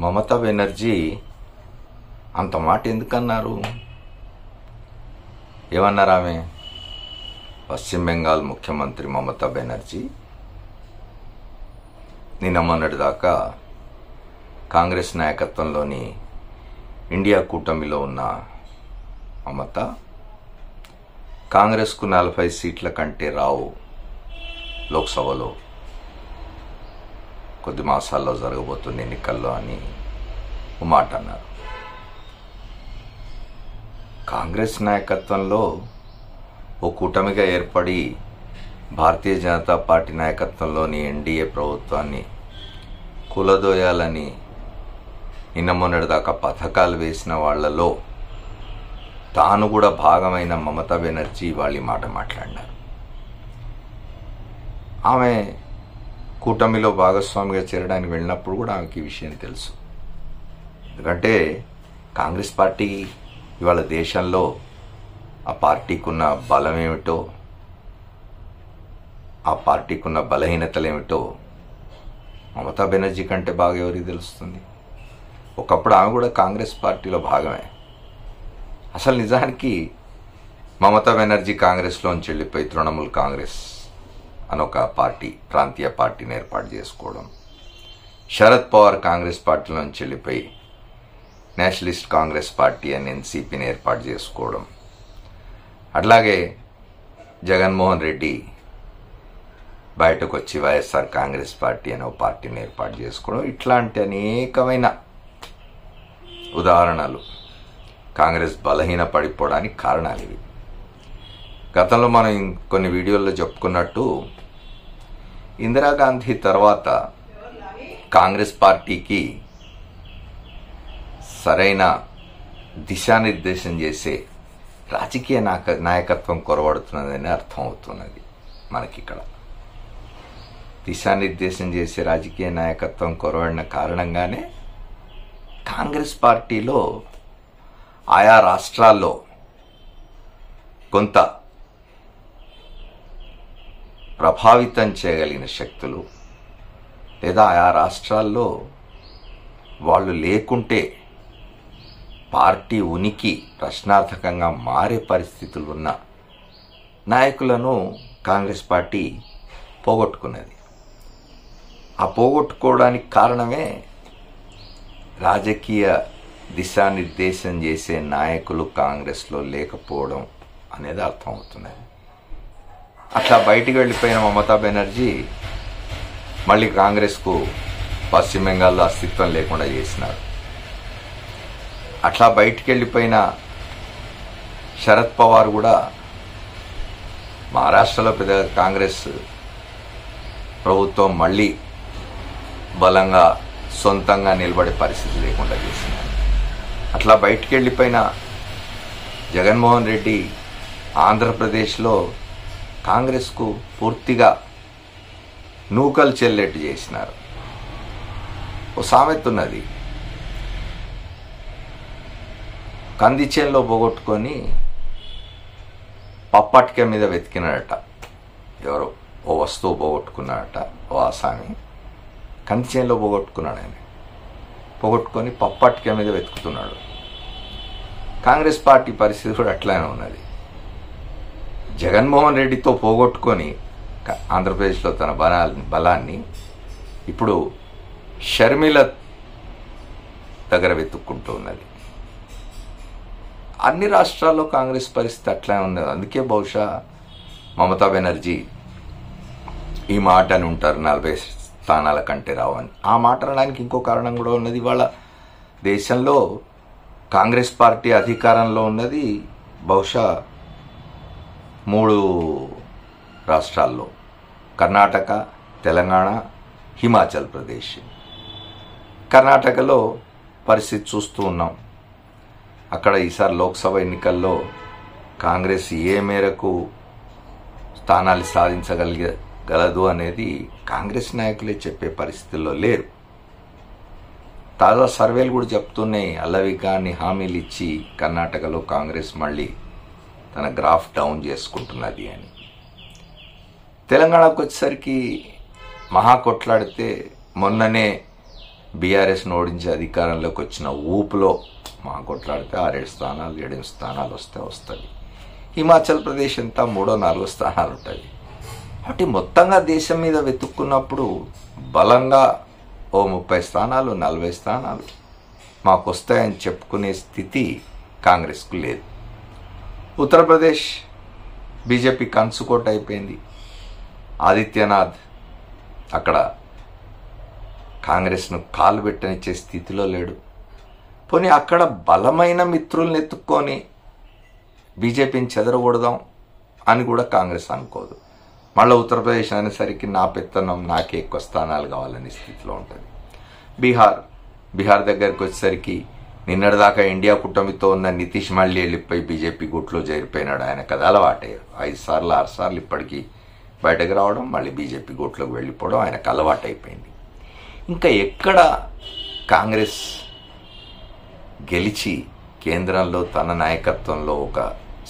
మమతా బెనర్జీ అంత మాట ఎందుకన్నారు? ఏమన్నారు ఆమె? పశ్చిమ బెంగాల్ ముఖ్యమంత్రి మమతా బెనర్జీ నిన్న మొన్నటిదాకా కాంగ్రెస్ నాయకత్వంలోని ఇండియా కూటమిలో ఉన్న మమత కాంగ్రెస్కు 40 సీట్ల కంటే రావు లోక్సభలో కొద్ది మాసాల్లో జరగబోతున్న ఎన్నికల్లో అని మాట అన్నారు. కాంగ్రెస్ నాయకత్వంలో ఓ కూటమిగా ఏర్పడి భారతీయ జనతా పార్టీ నాయకత్వంలోని ఎన్డీఏ ప్రభుత్వాన్ని కూలదోయాలని నిన్న మొన్నటిదాకా పథకాలు వేసిన వాళ్లలో తాను కూడా భాగమైన మమతా బెనర్జీ వాళ్ళ మాట మాట్లాడినారు. ఆమె కూటమిలో భాగస్వామిగా చేరడానికి వెళ్ళినప్పుడు కూడా ఆమెకి ఈ విషయం తెలుసు. ఎందుకంటే కాంగ్రెస్ పార్టీ ఇవాళ దేశంలో ఆ పార్టీకి ఉన్న బలం ఏమిటో, ఆ పార్టీకి ఉన్న బలహీనతలు ఏమిటో మమతా బెనర్జీ కంటే బాగా ఎవరికి తెలుస్తుంది? ఒకప్పుడు ఆమె కూడా కాంగ్రెస్ పార్టీలో భాగమే. అసలు నిజానికి మమతా బెనర్జీ కాంగ్రెస్లోంచి వెళ్ళిపోయి తృణమూల్ కాంగ్రెస్ అనొక పార్టీ, ప్రాంతీయ పార్టీని ఏర్పాటు చేసుకోవడం, శరద్ పవార్ కాంగ్రెస్ పార్టీలోంచి వెళ్ళిపోయి నేషనలిస్ట్ కాంగ్రెస్ పార్టీ అని ఎన్సీపీని ఏర్పాటు చేసుకోవడం, అట్లాగే జగన్మోహన్ రెడ్డి బయటకు వచ్చి వైఎస్ఆర్ కాంగ్రెస్ పార్టీ అనే ఒక పార్టీని ఏర్పాటు చేసుకోవడం, ఇట్లాంటి అనేకమైన ఉదాహరణలు కాంగ్రెస్ బలహీన పడిపోవడానికి కారణాలు ఇవి. గతంలో మనం కొన్ని వీడియోల్లో చెప్పుకున్నట్టు ఇందిరాగాంధీ తర్వాత కాంగ్రెస్ పార్టీకి సరైన దిశానిర్దేశం చేసే రాజకీయ నాయకత్వం కొరవడుతున్నదని అర్థం అవుతున్నది మనకిక్కడ. దిశానిర్దేశం చేసే రాజకీయ నాయకత్వం కొరవడిన కారణంగానే కాంగ్రెస్ పార్టీలో ఆయా రాష్ట్రాల్లో కొంత ప్రభావితం చేయగలిగిన శక్తులు, లేదా ఆయా రాష్ట్రాల్లో వాళ్ళు లేకుంటే పార్టీ ఉనికి ప్రశ్నార్థకంగా మారే పరిస్థితులు ఉన్న నాయకులను కాంగ్రెస్ పార్టీ పోగొట్టుకున్నది. ఆ పోగొట్టుకోవడానికి కారణమే రాజకీయ దిశానిర్దేశం చేసే నాయకులు కాంగ్రెస్లో లేకపోవడం అనేది అర్థమవుతున్నది. అట్లా బయటికి వెళ్ళిపోయిన మమతా బెనర్జీ మళ్ళీ కాంగ్రెస్కు పశ్చిమ బెంగాల్లో అస్తిత్వం లేకుండా చేసినారు. అట్లా బయటికి వెళ్ళిపోయిన శరద్ పవార్ కూడా మహారాష్ట్రలో పెద్ద కాంగ్రెస్ ప్రభుత్వం మళ్ళీ బలంగా సొంతంగా నిలబడే పరిస్థితి లేకుండా చేసినారు. అట్లా బయటికి వెళ్ళిపోయిన జగన్మోహన్ రెడ్డి ఆంధ్రప్రదేశ్లో కాంగ్రెస్కు పూర్తిగా నూకలు చెల్లేట్టు చేసినారు. ఓ సామెత ఉన్నది, కంది చేనులో పోగొట్టుకొని పప్పటిక మీద వెతికినాడట. ఎవరో ఓ వస్తువు పోగొట్టుకున్నాడట ఓ ఆసామి. కంది చేనులో పోగొట్టుకున్నాడు. ఆయన పోగొట్టుకొని పప్పటిక మీద వెతుకుతున్నాడు. కాంగ్రెస్ పార్టీ పరిస్థితి కూడా అట్లానే ఉన్నది. జగన్మోహన్ రెడ్డితో పోగొట్టుకొని ఆంధ్రప్రదేశ్లో తన బలాన్ని ఇప్పుడు షర్మిల దగ్గర వెతుక్కుంటూ ఉన్నది. అన్ని రాష్ట్రాల్లో కాంగ్రెస్ పరిస్థితి అట్లానే ఉంది. అందుకే బహుశా మమతా బెనర్జీ ఈ మాట అని ఉంటారు, 40 స్థానాల కంటే రావని. ఆ మాట అనడానికి ఇంకో కారణం కూడా ఉన్నది. ఇవాళ దేశంలో కాంగ్రెస్ పార్టీ అధికారంలో ఉన్నది బహుశా 3 రాష్ట్రాల్లో: కర్ణాటక, తెలంగాణ, హిమాచల్ ప్రదేశ్. కర్ణాటకలో పరిస్థితి చూస్తూ ఉన్నాం. అక్కడ ఈసారి లోక్సభ ఎన్నికల్లో కాంగ్రెస్ ఏ మేరకు స్థానాలు సాధించగలదు అనేది కాంగ్రెస్ నాయకులే చెప్పే పరిస్థితుల్లో లేరు. తాజా సర్వేలు కూడా చెప్తున్నాయి, అల్లవికాన్ని హామీలు ఇచ్చి కర్ణాటకలో కాంగ్రెస్ మళ్ళీ తన గ్రాఫ్ డౌన్ చేసుకుంటున్నది అని. తెలంగాణకు వచ్చేసరికి మహా కొట్లాడితే మొన్ననే బీఆర్ఎస్ను ఓడించి అధికారంలోకి వచ్చిన ఊపులో మా కొట్లాడితే 6-7 స్థానాలు 7 స్థానాలు వస్తుంది. హిమాచల్ ప్రదేశ్ అంతా 3-4 స్థానాలు ఉంటుంది. కాబట్టి మొత్తంగా దేశం మీద వెతుక్కున్నప్పుడు బలంగా ఓ 30 స్థానాలు 40 స్థానాలు మాకు వస్తాయని చెప్పుకునే స్థితి కాంగ్రెస్కు లేదు. ఉత్తరప్రదేశ్ బీజేపీ కంచుకోట అయిపోయింది. ఆదిత్యనాథ్ అక్కడ కాంగ్రెస్ను కాలు పెట్టనిచ్చే స్థితిలో లేడు. పోనీ అక్కడ బలమైన మిత్రుల్ని ఎత్తుక్కొని బీజేపీని చెదరగొడదాం అని కూడా కాంగ్రెస్ అనుకోదు. మళ్ళీ ఉత్తరప్రదేశ్ అనేసరికి నా పెత్తనం నాకే ఎక్కువ స్థానాలు కావాలనే స్థితిలో ఉంటుంది. బీహార్ దగ్గరికి వచ్చేసరికి నిన్నటిదాకా ఇండియా కూటమితో ఉన్న నితీష్ మళ్ళీ వెళ్ళిపోయి బీజేపీ గుట్లో చేరిపోయినాడు. ఆయన కదా అలవాటే 5 సార్లు 6 సార్లు ఇప్పటికీ బయటకు రావడం, మళ్ళీ బీజేపీ గుట్లోకి వెళ్ళిపోవడం ఆయనకు అలవాటైపోయింది. ఇంకా ఎక్కడ కాంగ్రెస్ గెలిచి కేంద్రంలో తన నాయకత్వంలో ఒక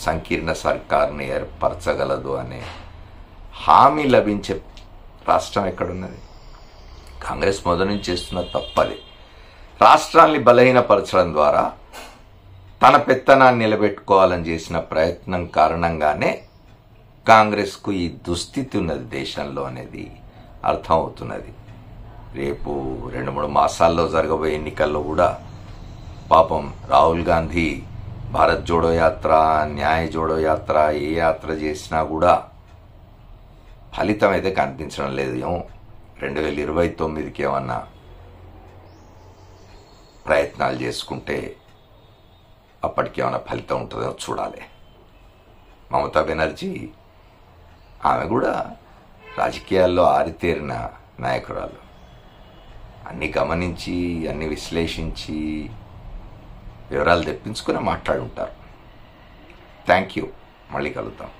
సంకీర్ణ సర్కార్ని ఏర్పరచగలదు అనే హామీ లభించే రాష్ట్రం ఎక్కడున్నది? కాంగ్రెస్ మొదటి నుంచి చేస్తున్న తప్పది. రాష్ట్రాన్ని బలహీనపరచడం ద్వారా తన పెత్తనాన్ని నిలబెట్టుకోవాలని చేసిన ప్రయత్నం కారణంగానే కాంగ్రెస్కు ఈ దుస్థితి ఉన్నది దేశంలో అనేది అర్థమవుతున్నది. రేపు 2-3 మాసాల్లో జరగబోయే ఎన్నికల్లో కూడా పాపం రాహుల్ గాంధీ భారత్ జోడో యాత్ర, న్యాయ జోడో యాత్ర, ఏ యాత్ర చేసినా కూడా ఫలితం అయితే కనిపించడం లేదు. 2029కి ఏమన్నా ప్రయత్నాలు చేసుకుంటే అప్పటికి ఏమైనా ఫలితం ఉంటుందో చూడాలి. మమతా బెనర్జీ ఆమె కూడా రాజకీయాల్లో ఆరితేరిన నాయకురాలు. అన్ని గమనించి అన్ని విశ్లేషించి వివరాలు తెప్పించుకుని మాట్లాడుంటారు. Thank you. మళ్ళీ కలుద్దాం.